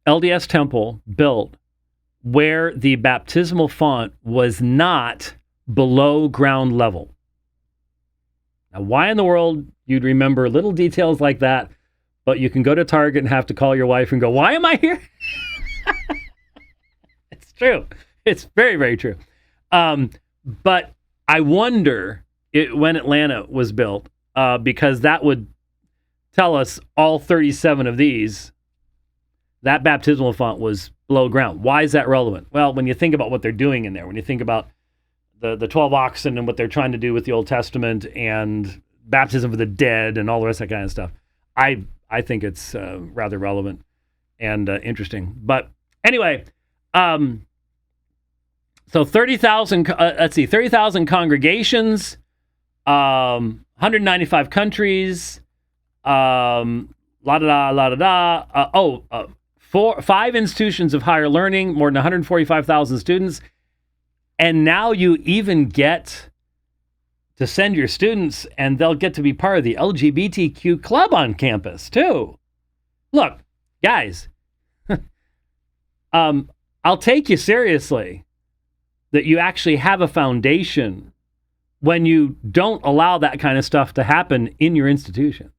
LDS temple built where the baptismal font was not below ground level. Now, why in the world you'd remember little details like that, but you can go to Target and have to call your wife and go, "Why am I here?" It's true. It's very, very true. But I wonder when Atlanta was built, because that would tell us all 37 of these, that baptismal font was below ground. Why is that relevant? Well, when you think about what they're doing in there, when you think about the 12 oxen and what they're trying to do with the Old Testament and baptism for the dead and all the rest of that kind of stuff, I think it's rather relevant and interesting. But anyway, So 30,000, 30,000 congregations, 195 countries, five institutions of higher learning, more than 145,000 students. And now you even get to send your students and they'll get to be part of the LGBTQ club on campus too. Look, guys, I'll take you seriously that you actually have a foundation when you don't allow that kind of stuff to happen in your institution.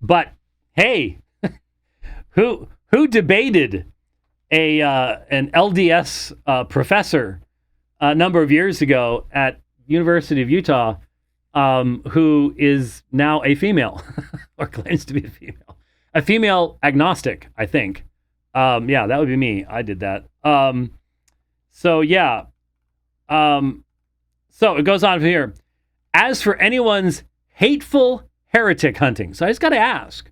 But hey, who debated an LDS professor a number of years ago at University of Utah, who is now a female or claims to be a female agnostic, I think. Yeah, that would be me. I did that. So it goes on from here. As for anyone's hateful heretic hunting, so I just got to ask,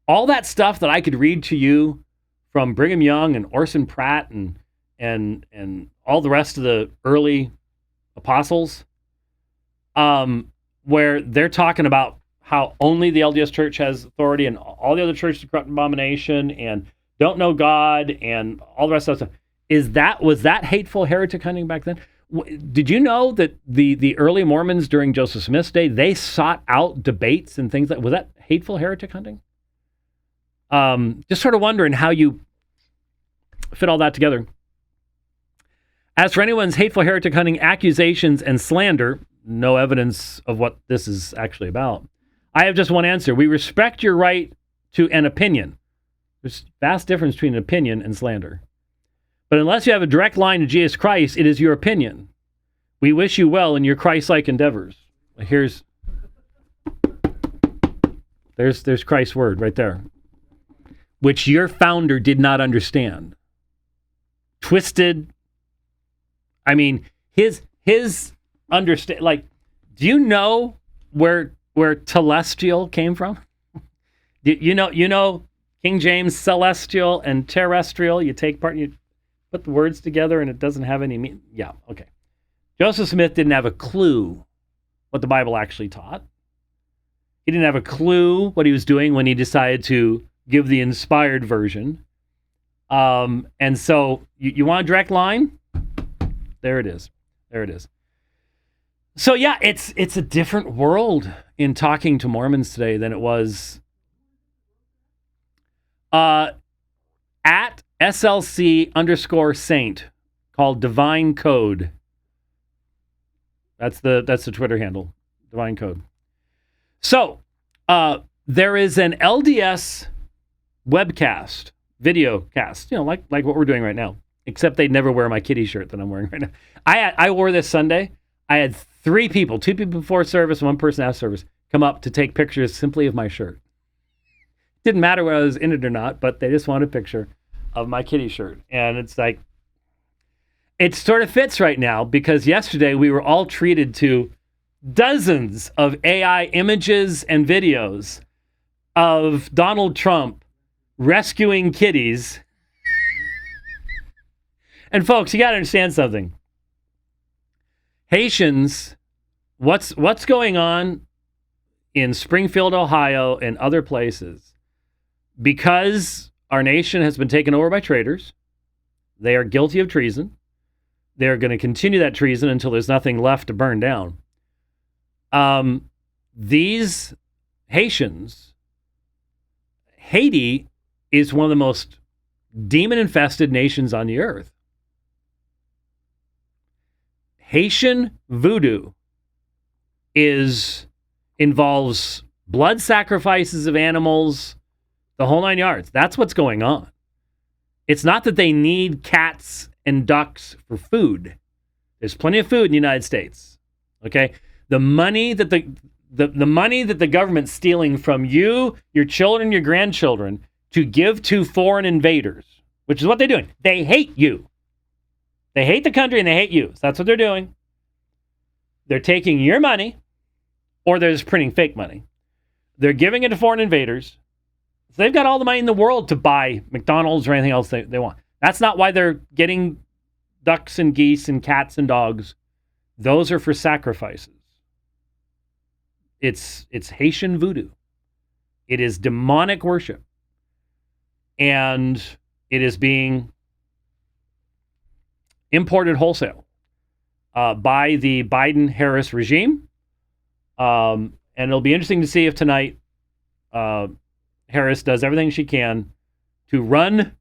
all that stuff that I could read to you from Brigham Young and Orson Pratt and all the rest of the early apostles, where they're talking about how only the LDS Church has authority and all the other churches are corrupt abomination and don't know God and all the rest of that stuff. Was that hateful heretic hunting back then? Did you know that the early Mormons during Joseph Smith's day, they sought out debates and things was that hateful heretic hunting? Just sort of wondering how you fit all that together. As for anyone's hateful heretic hunting accusations and slander, no evidence of what this is actually about. I have just one answer. We respect your right to an opinion. There's a vast difference between an opinion and slander. But unless you have a direct line to Jesus Christ, it is your opinion. We wish you well in your Christ-like endeavors. There's Christ's word right there, which your founder did not understand. Twisted. I mean, his understand. Like, do you know where telestial came from? You know, King James celestial and terrestrial. You take part, you put the words together, and it doesn't have any meaning. Yeah, okay. Joseph Smith didn't have a clue what the Bible actually taught. He didn't have a clue what he was doing when he decided to give the inspired version. And so, you want a direct line? There it is. There it is. So yeah, it's a different world in talking to Mormons today than it was at SLC_saint called Divine Code. That's the Twitter handle, Divine Code. So there is an LDS webcast, video cast, like what we're doing right now, except they'd never wear my kitty shirt that I'm wearing right now. I wore this Sunday. I had 3 people, 2 people before service, 1 person after service, come up to take pictures simply of my shirt. Didn't matter whether I was in it or not, but they just wanted a picture of my kitty shirt. And it's like, it sort of fits right now because yesterday we were all treated to dozens of AI images and videos of Donald Trump rescuing kitties. And folks, you got to understand something. Haitians, what's going on in Springfield, Ohio, and other places, because our nation has been taken over by traitors, they are guilty of treason. They're going to continue that treason until there's nothing left to burn down. These Haitians, Haiti is one of the most demon-infested nations on the earth. Haitian voodoo involves blood sacrifices of animals, the whole 9 yards. That's what's going on. It's not that they need cats and ducks for food. There's plenty of food in the United States. Okay? The money that the money that the government's stealing from you, your children, your grandchildren to give to foreign invaders, which is what they're doing. They hate you. They hate the country and they hate you. So that's what they're doing. They're taking your money, or they're just printing fake money. They're giving it to foreign invaders. So they've got all the money in the world to buy McDonald's or anything else they want. That's not why they're getting ducks and geese and cats and dogs, those are for sacrifices. It's Haitian voodoo. It is demonic worship. And it is being imported wholesale by the Biden-Harris regime. And it'll be interesting to see if tonight Harris does everything she can to run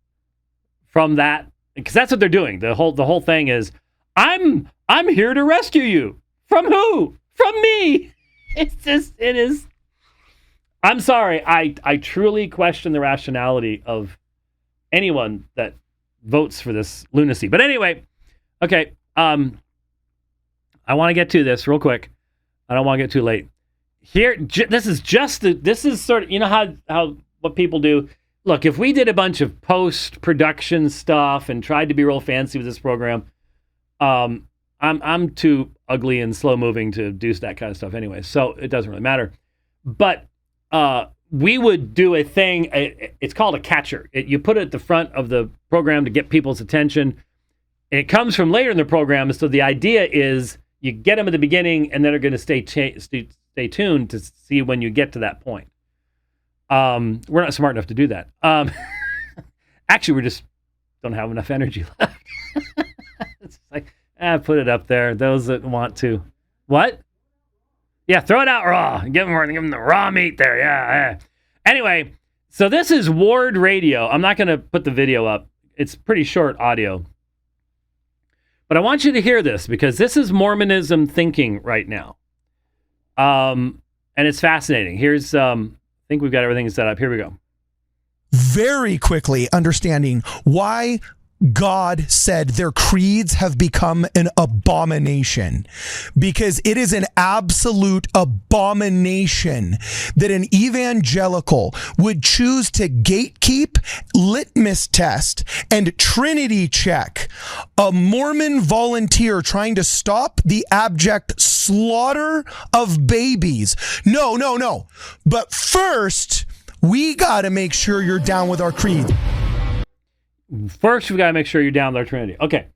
from that, because that's what they're doing. The whole thing is, I'm here to rescue you. From who? From me. It is. I'm sorry. I truly question the rationality of anyone that votes for this lunacy. But anyway, okay. I want to get to this real quick. I don't want to get too late. Here, this is sort of, you know how what people do. Look, if we did a bunch of post-production stuff and tried to be real fancy with this program, I'm too ugly and slow-moving to do that kind of stuff anyway, so it doesn't really matter. But we would do a thing, it's called a catcher. You put it at the front of the program to get people's attention, and it comes from later in the program, so the idea is you get them at the beginning, and then they're going to stay tuned to see when you get to that point. We're not smart enough to do that. Actually, we just don't have enough energy left. It's like, put it up there. Those that want to. What? Yeah, throw it out raw. Give them the raw meat there. Yeah. Anyway, so this is Ward Radio. I'm not going to put the video up. It's pretty short audio. But I want you to hear this, because this is Mormonism thinking right now. And it's fascinating. Here's, I think we've got everything set up. Here we go. Very quickly understanding why God said their creeds have become an abomination, because it is an absolute abomination that an evangelical would choose to gatekeep, litmus test, and Trinity check a Mormon volunteer trying to stop the abject slaughter of babies. No. But first, we got to make sure you're down with our creed. First, we've got to make sure you're down with our Trinity. Okay.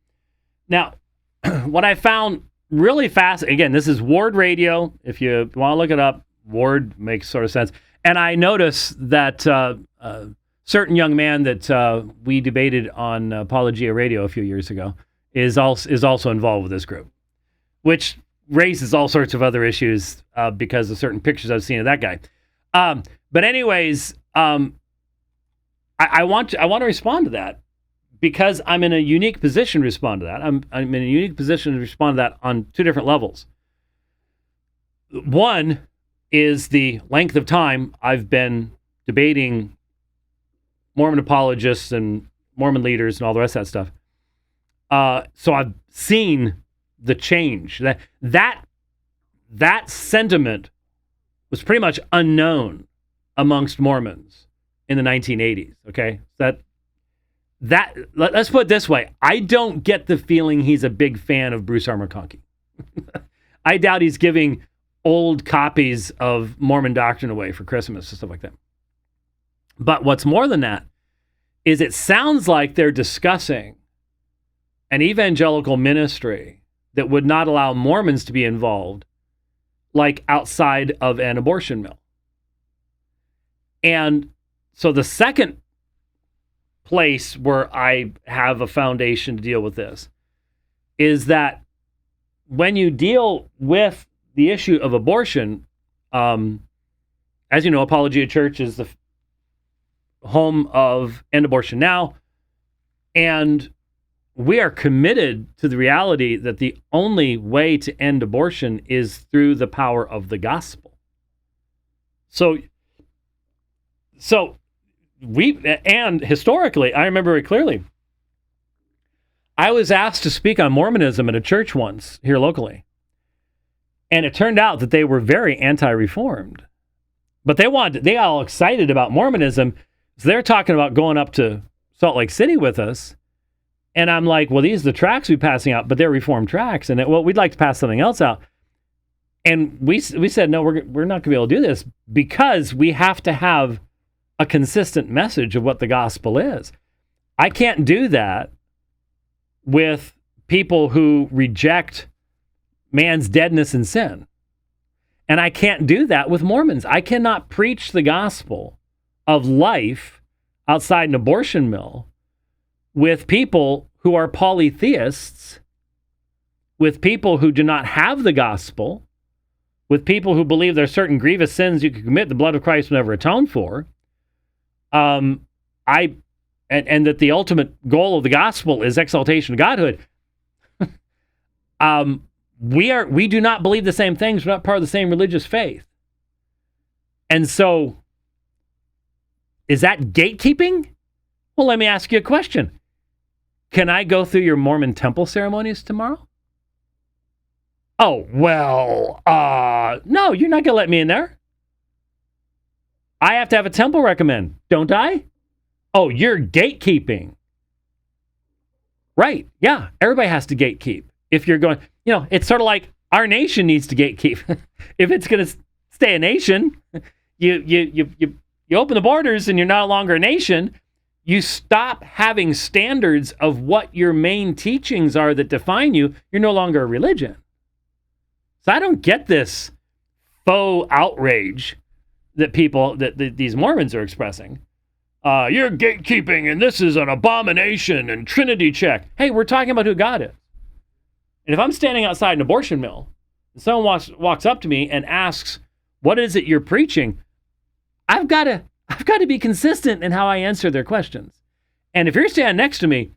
Now, what I found really fast, again, this is Ward Radio. If you want to look it up, Ward makes sort of sense. And I noticed that a certain young man that we debated on Apologia Radio a few years ago is also involved with this group, which raises all sorts of other issues because of certain pictures I've seen of that guy. But anyways, I want to respond to that, because I'm in a unique position to respond to that. I'm in a unique position to respond to that on two different levels. One is the length of time I've been debating Mormon apologists and Mormon leaders and all the rest of that stuff. So I've seen the change. That sentiment was pretty much unknown amongst Mormons in the 1980s. Okay, let's put it this way: I don't get the feeling he's a big fan of Bruce R. McConkie. I doubt he's giving old copies of Mormon doctrine away for Christmas and stuff like that. But what's more than that is it sounds like they're discussing an evangelical ministry that would not allow Mormons to be involved, like outside of an abortion mill. And so the second place where I have a foundation to deal with this is that when you deal with the issue of abortion, as you know, Apologia Church is the home of End Abortion Now, and we are committed to the reality that the only way to end abortion is through the power of the gospel. So and historically, I remember very clearly, I was asked to speak on Mormonism at a church once here locally. And it turned out that they were very anti-reformed. But they got all excited about Mormonism. So they're talking about going up to Salt Lake City with us. And I'm like, well, these are the tracts we're passing out, but they're reformed tracts. And we'd like to pass something else out. And we said, no, we're not going to be able to do this, because we have to have a consistent message of what the gospel is. I can't do that with people who reject man's deadness and sin. And I can't do that with Mormons. I cannot preach the gospel of life outside an abortion mill with people who are polytheists, with people who do not have the gospel, with people who believe there are certain grievous sins you can commit the blood of Christ will never atone for. And that the ultimate goal of the gospel is exaltation of godhood. We do not believe the same things. We're not part of the same religious faith. And so, is that gatekeeping? Well, let me ask you a question. Can I go through your Mormon temple ceremonies tomorrow? Oh, well, no, you're not going to let me in there. I have to have a temple recommend, don't I? Oh, you're gatekeeping. Right, yeah, everybody has to gatekeep. If you're going, it's sort of like our nation needs to gatekeep. If it's going to stay a nation, you open the borders and you're no longer a nation. You stop having standards of what your main teachings are that define you. You're no longer a religion. So I don't get this faux outrage that these Mormons are expressing. You're gatekeeping and this is an abomination and Trinity check. Hey, we're talking about who God is. And if I'm standing outside an abortion mill and someone walks up to me and asks, what is it you're preaching? I've got to be consistent in how I answer their questions. And if you're standing next to me,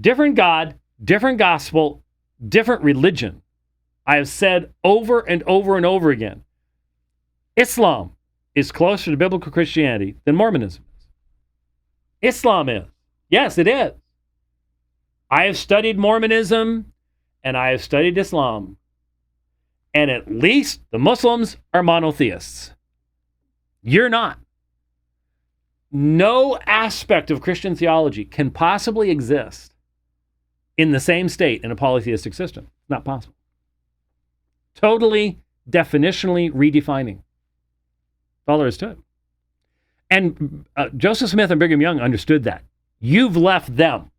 different God, different gospel, different religion. I have said over and over and over again, Islam is closer to biblical Christianity than Mormonism is. Islam is. Yes, it is. I have studied Mormonism and I have studied Islam. And at least the Muslims are monotheists. You're not. No aspect of Christian theology can possibly exist in the same state in a polytheistic system. It's not possible. Totally, definitionally redefining. That's all there is to it. And Joseph Smith and Brigham Young understood that. You've left them.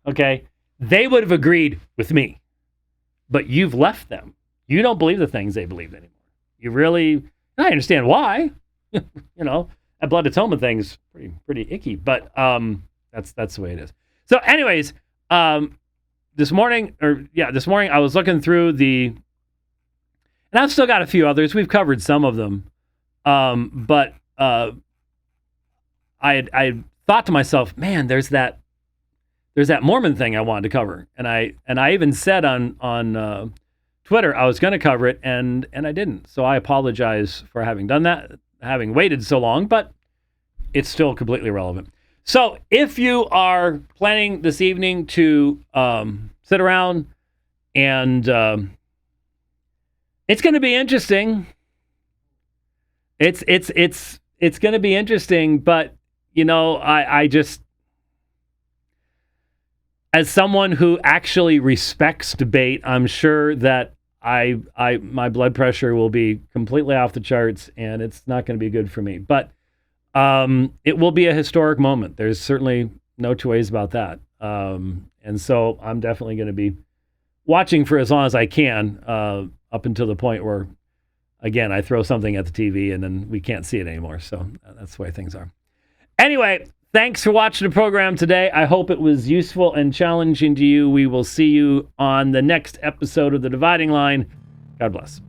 Okay? They would have agreed with me. But you've left them. You don't believe the things they believe anymore. You really, I understand why. That blood atonement thing's pretty icky, but that's the way it is. So anyways, this morning I was looking through and I've still got a few others. We've covered some of them. But I thought to myself, man, there's that Mormon thing I wanted to cover. And I even said on Twitter I was going to cover it, and I didn't. So I apologize for having done that, having waited so long, but it's still completely relevant. So if you are planning this evening to sit around and it's going to be interesting. It's going to be interesting, but I just, as someone who actually respects debate, I'm sure that my blood pressure will be completely off the charts, and it's not going to be good for me. But it will be a historic moment. There's certainly no two ways about that. And so I'm definitely going to be watching for as long as I can, up until the point where, again, I throw something at the TV and then we can't see it anymore. So that's the way things are. Anyway, thanks for watching the program today. I hope it was useful and challenging to you. We will see you on the next episode of The Dividing Line. God bless.